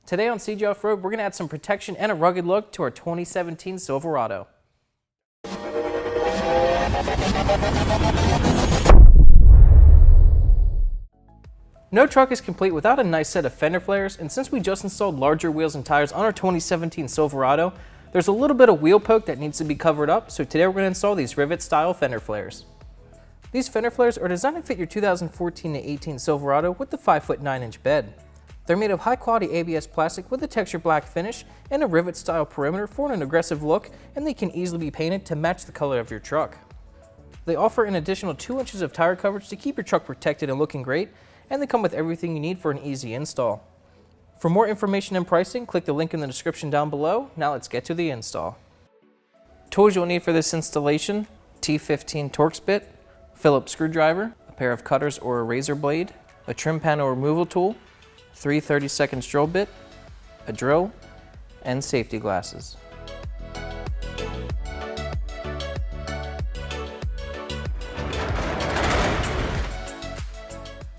Today on CG Off-Road, we're going to add some protection and a rugged look to our 2017 Silverado. No truck is complete without a nice set of fender flares, and since we just installed larger wheels and tires on our 2017 Silverado, there's a little bit of wheel poke that needs to be covered up, so today we're going to install these rivet style fender flares. These fender flares are designed to fit your 2014 to 18 Silverado with the 5'9" bed. They're made of high quality ABS plastic with a texture black finish and a rivet style perimeter for an aggressive look, and they can easily be painted to match the color of your truck. They offer an additional 2 inches of tire coverage to keep your truck protected and looking great, and they come with everything you need for an easy install. For more information and pricing, click the link in the description down below. Now let's get to the install. Tools you'll need for this installation: T15 Torx bit, Phillips screwdriver, a pair of cutters or a razor blade, a trim panel removal tool, 3 30-second drill bit, a drill, and safety glasses.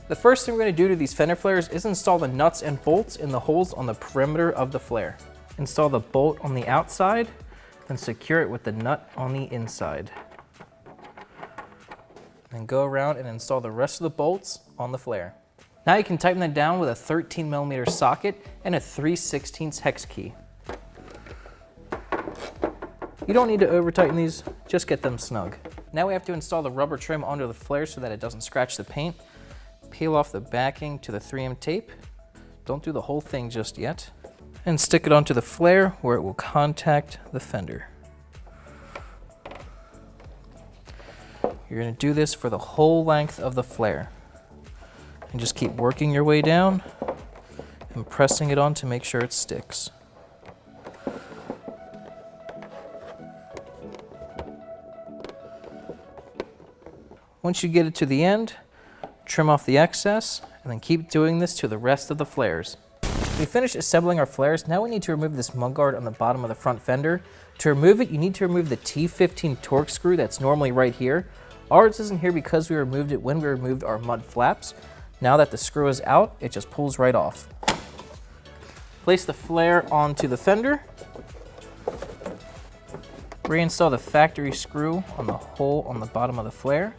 The first thing we're going to do to these fender flares is install the nuts and bolts in the holes on the perimeter of the flare. Install the bolt on the outside and secure it with the nut on the inside. Then go around and install the rest of the bolts on the flare. Now you can tighten that down with a 13mm socket and a 3/16 hex key. You don't need to over tighten these, just get them snug. Now we have to install the rubber trim onto the flare so that it doesn't scratch the paint. Peel off the backing to the 3M tape. Don't do the whole thing just yet. And stick it onto the flare where it will contact the fender. You're going to do this for the whole length of the flare. And just keep working your way down and pressing it on to make sure it sticks. Once you get it to the end, trim off the excess, and then keep doing this to the rest of the flares. We finished assembling our flares. Now we need to remove this mudguard on the bottom of the front fender. To remove it, you need to remove the T15 Torx screw that's normally right here. Ours isn't here because we removed it when we removed our mud flaps. Now that the screw is out, it just pulls right off. Place the flare onto the fender. Reinstall the factory screw on the hole on the bottom of the flare.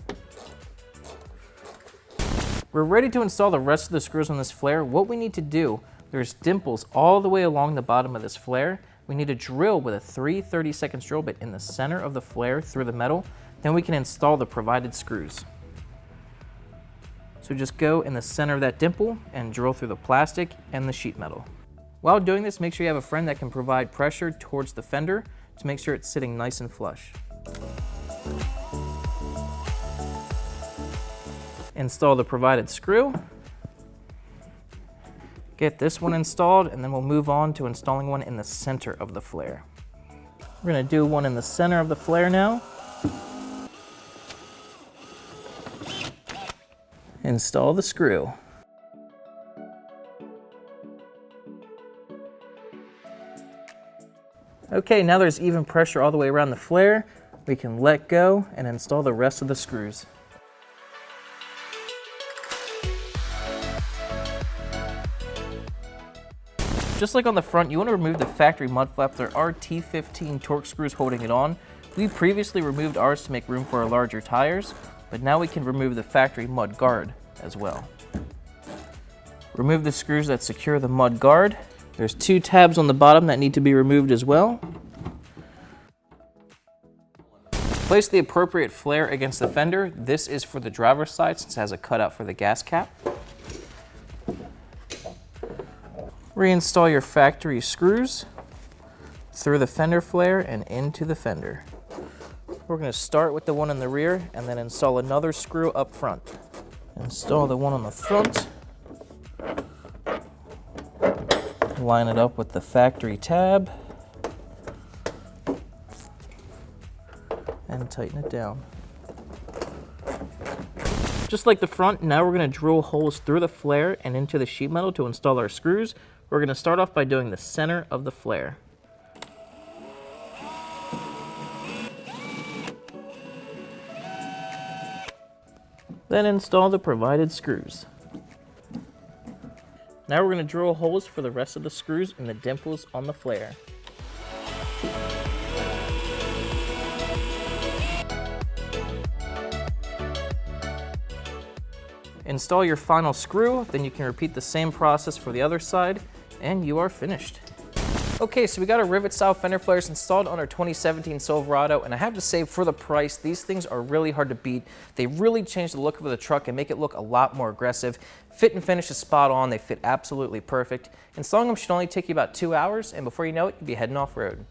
We're ready to install the rest of the screws on this flare. What we need to do, there's dimples all the way along the bottom of this flare. We need to drill with a 3 30-second drill bit in the center of the flare through the metal. Then we can install the provided screws. So just go in the center of that dimple and drill through the plastic and the sheet metal. While doing this, make sure you have a friend that can provide pressure towards the fender to make sure it's sitting nice and flush. Install the provided screw. Get this one installed, and then we'll move on to installing one in the center of the flare. We're going to do one in the center of the flare now. Install the screw. Okay, now there's even pressure all the way around the flare. We can let go and install the rest of the screws. Just like on the front, you want to remove the factory mud flap. There are T15 Torx screws holding it on. We previously removed ours to make room for our larger tires, but now we can remove the factory mud guard as well. Remove the screws that secure the mud guard. There's 2 tabs on the bottom that need to be removed as well. Place the appropriate flare against the fender. This is for the driver's side since it has a cutout for the gas cap. Reinstall your factory screws through the fender flare and into the fender. We're going to start with the one in the rear and then install another screw up front. Install the one on the front. Line it up with the factory tab and tighten it down. Just like the front, now we're going to drill holes through the flare and into the sheet metal to install our screws. We're going to start off by doing the center of the flare. Then install the provided screws. Now we're going to drill holes for the rest of the screws and the dimples on the flare. Install your final screw, then you can repeat the same process for the other side, and you are finished. Okay, so we got our rivet style fender flares installed on our 2017 Silverado, and I have to say, for the price, these things are really hard to beat. They really change the look of the truck and make it look a lot more aggressive. Fit and finish is spot on. They fit absolutely perfect. Installing them should only take you about 2 hours, and before you know it, you'll be heading off road.